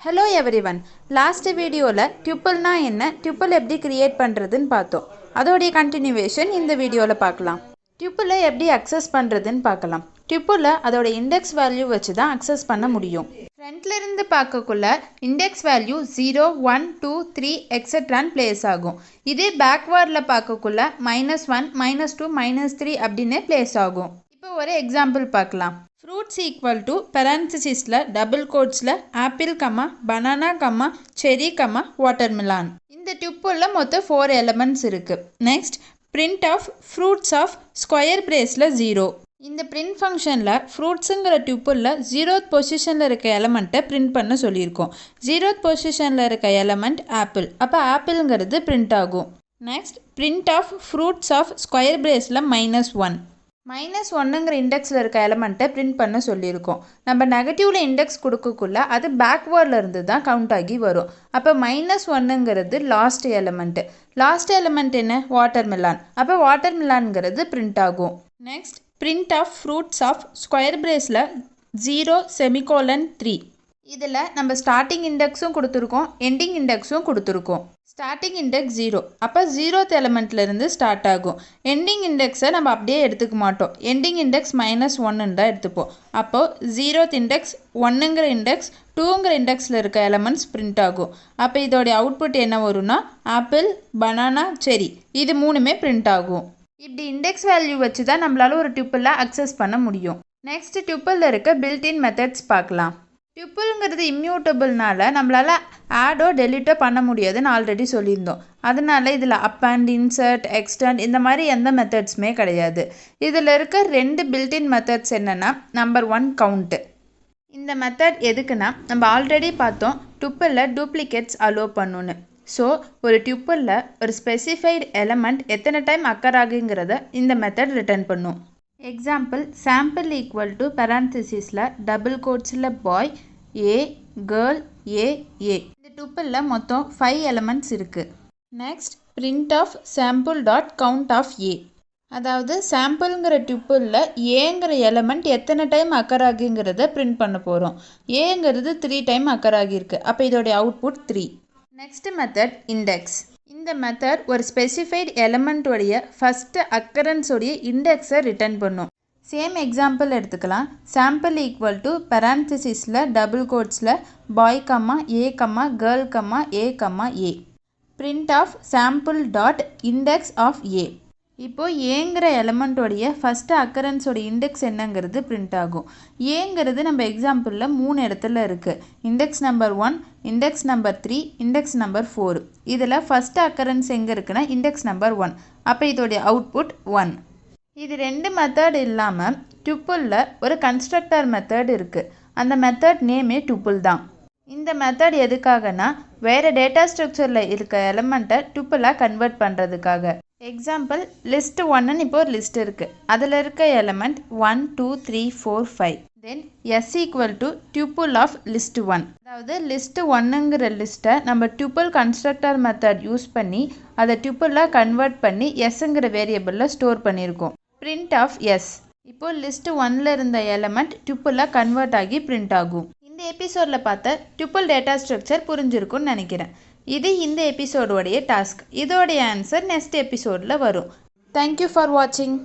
Hello everyone. Last வீடியோவில் டியூப்பிள்னா என்ன, tuple எப்படி கிரியேட் பண்ணுறதுன்னு பார்த்தோம். அதோடைய கண்டினியூவேஷன் இந்த வீடியோவில் பார்க்கலாம். டியூப்பிளை எப்படி அக்சஸ் பண்ணுறதுன்னு பார்க்கலாம். டியூப்பிளை அதோட இண்டெக்ஸ் வேல்யூ வச்சு தான் அக்சஸ் பண்ண முடியும். ஃப்ரண்ட்லேருந்து பார்க்கக்குள்ள இண்டெக்ஸ் வேல்யூ 0, 1, 2, 3 எக்ஸட்ரான்னு பிளேஸ் ஆகும். இதே பேக்வேர்டில் பார்க்கக்குள்ள -1, -2, -3 அப்படின்னு பிளேஸ் ஆகும். இப்போ ஒரு எக்ஸாம்பிள் பார்க்கலாம். ஃப்ரூட்ஸ் ஈக்குவல் டு பெரான்சிஸில் டபுள் கோட்ஸில் apple comma banana comma cherry comma watermelon. இந்த டியூப்பிளில் மொத்தம் 4 எலமெண்ட்ஸ் இருக்குது. Next print of fruits of square பிரேஸில் 0. இந்த பிரிண்ட் ஃபங்க்ஷனில் ஃப்ரூட்ஸுங்கிற டியூப்பிளில் 0th பொசிஷனில் இருக்க எலமெண்ட்டை பிரிண்ட் பண்ண சொல்லியிருக்கோம். 0th பொசிஷனில் இருக்க எலமெண்ட் ஆப்பிள், அப்போ ஆப்பிள்ங்கிறது பிரிண்ட் ஆகும். Next print of fruits of square பிரேஸில் -1. -1ங்கிற இண்டெக்ஸில் இருக்க எலமெண்ட்டை பிரிண்ட் பண்ண சொல்லியிருக்கோம். நம்ம நெகட்டிவில் இண்டெக்ஸ் கொடுக்கக்குள்ள அது பேக்வேர்டில் இருந்து தான் கவுண்ட் ஆகி வரும். அப்போ -1ங்கிறது லாஸ்ட் எலமெண்ட்டு. லாஸ்ட் எலமெண்ட் என்ன? வாட்டர்மெலான். அப்போ வாட்டர்மெலான்ங்கிறது பிரிண்ட் ஆகும். Next print of fruits of square பிரேஸில் 0:3. இதில் நம்ம ஸ்டார்டிங் இண்டெக்ஸும் கொடுத்துருக்கோம், எண்டிங் இண்டெக்ஸும் கொடுத்துருக்கோம். ஸ்டார்டிங் இண்டெக்ஸ் 0, அப்போ 0th எலமெண்ட்லேருந்து ஸ்டார்ட் ஆகும். எண்டிங் இண்டெக்ஸை நம்ம அப்படியே எடுத்துக்க மாட்டோம். எண்டிங் இண்டெக்ஸ் -1 தான் எடுத்துப்போம். அப்போது 0th இண்டெக்ஸ், 1ங்கிற இண்டெக்ஸ், 2ங்கிற இண்டெக்ஸில் இருக்க எலமெண்ட்ஸ் பிரிண்ட் ஆகும். அப்போ இதோடைய அவுட்புட் என்ன வரும்னா ஆப்பிள், பனானா, செரி, இது 3மே பிரிண்ட் ஆகும். இப்படி இண்டெக்ஸ் வேல்யூ வச்சு தான் நம்மளால ஒரு டியூப்பிளை அக்சஸ் பண்ண முடியும். நெக்ஸ்ட் டியூப்பிளில் இருக்க பில்ட்இன் மெத்தட்ஸ் பார்க்கலாம். டியூப்பிள்ங்கிறது இம்யூட்டபிள்னால நம்மளால் ஆடோ டெலிட்டோ பண்ண முடியாதுன்னு ஆல்ரெடி சொல்லியிருந்தோம். அதனால இதில் அப் அண்ட் இன்சர்ட், எக்ஸ்டெண்ட் இந்த மாதிரி எந்த மெத்தட்ஸுமே கிடையாது. இதில் இருக்க 2 பில்ட்இன் மெத்தட்ஸ் என்னென்னா, நம்பர் 1 கவுண்ட்டு. இந்த மெத்தட் எதுக்குன்னா, நம்ம ஆல்ரெடி பார்த்தோம் டியூப்பிளில் டூப்ளிகேட்ஸ் அலோவ் பண்ணணுன்னு. ஸோ ஒரு டியூப்பிளில் ஒரு ஸ்பெசிஃபைடு எலமெண்ட் எத்தனை டைம் அக்கர் ஆகுங்கிறத இந்த மெத்தட் ரிட்டர்ன் பண்ணும். எக்ஸாம்பிள், சாம்பிள் ஈக்குவல் டு பெரான்சிஸில் டபுள் கோட்ஸில் பாய், ஏ, கேர்ள், ஏ. இந்த டியூப்பிளில் மொத்தம் 5 எலமெண்ட்ஸ் இருக்குது. Next print of sample dot count of a. அதாவது சாம்பிள்ங்கிற டியூப்பிளில் ஏங்கிற எலமெண்ட் எத்தனை டைம் அக்கர் ஆகுங்கிறத பிரிண்ட் பண்ண போகிறோம். ஏங்கிறது 3 டைம் அக்கர் ஆகியிருக்கு. அப்போ இதோடைய அவுட்புட் 3. Next method index. இந்த மெத்தட் ஒரு ஸ்பெசிஃபைடு எலமெண்ட்டோடைய ஃபஸ்ட்டு அக்கரன்ஸோடைய இண்டெக்ஸை ரிட்டர்ன் பண்ணும். சேம் எக்ஸாம்பிள் எடுத்துக்கலாம். சாம்பிள் ஈக்குவல் டு பெரான்சிஸில் டபுள் கோட்ஸில் boy comma a comma girl comma a. Print of sample dot index of a. இப்போது ஏங்கிற எலமெண்ட்டோடைய ஃபஸ்ட்டு அக்கரன்ஸோட இண்டெக்ஸ் என்னங்கிறது பிரிண்ட் ஆகும். ஏங்கிறது நம்ம எக்ஸாம்பிளில் 3 இடத்துல இருக்குது. Index number 1, index number 3, index number 4. இதில் ஃபஸ்ட்டு அக்கரன்ஸ் எங்கே இருக்குன்னா இண்டெக்ஸ் நம்பர் 1. அப்போ இதோடைய அவுட்புட் 1. இது 2 மெத்தட் இல்லாமல் டியூப்பிளில் ஒரு கன்ஸ்ட்ரக்டர் மெத்தட் இருக்குது. அந்த மெத்தட் நேமே டியூப்பிள் தான். இந்த மெத்தட் எதுக்காகனா, வேறு டேட்டா ஸ்ட்ரக்சரில் இருக்க எலமெண்ட்டை டியூப்பிளாக கன்வெர்ட் பண்ணுறதுக்காக. எக்ஸாம்பிள், லிஸ்ட் 1ன்னு இப்போ ஒரு லிஸ்ட் இருக்குது. அதில் இருக்க element 1, 2, 3, 4, 5. Then S equal to tuple of list 1. அதாவது லிஸ்ட் 1ங்கிற லிஸ்ட்டை நம்ம டியூப்பிள் கன்ஸ்ட்ரக்டர் மெத்தட் யூஸ் பண்ணி அதை டியூப்பிளாக கன்வெர்ட் பண்ணி Sங்கிற வேரியபிளில் ஸ்டோர் பண்ணியிருக்கோம். Print of S. இப்போது லிஸ்ட் 1ல் இருந்த எலமெண்ட் டியூப்பிளாக கன்வெர்ட் ஆகி பிரிண்ட் ஆகும். இந்த எபிசோடில் பார்த்த டியூப்பிள் டேட்டா ஸ்ட்ரக்சர் புரிஞ்சிருக்கும்னு நினைக்கிறேன். இது இந்த எபிசோடோடைய டாஸ்க். இதோடைய ஆன்சர் நெக்ஸ்ட் எபிசோடில் வரும். தேங்க்யூ ஃபார் வாட்சிங்.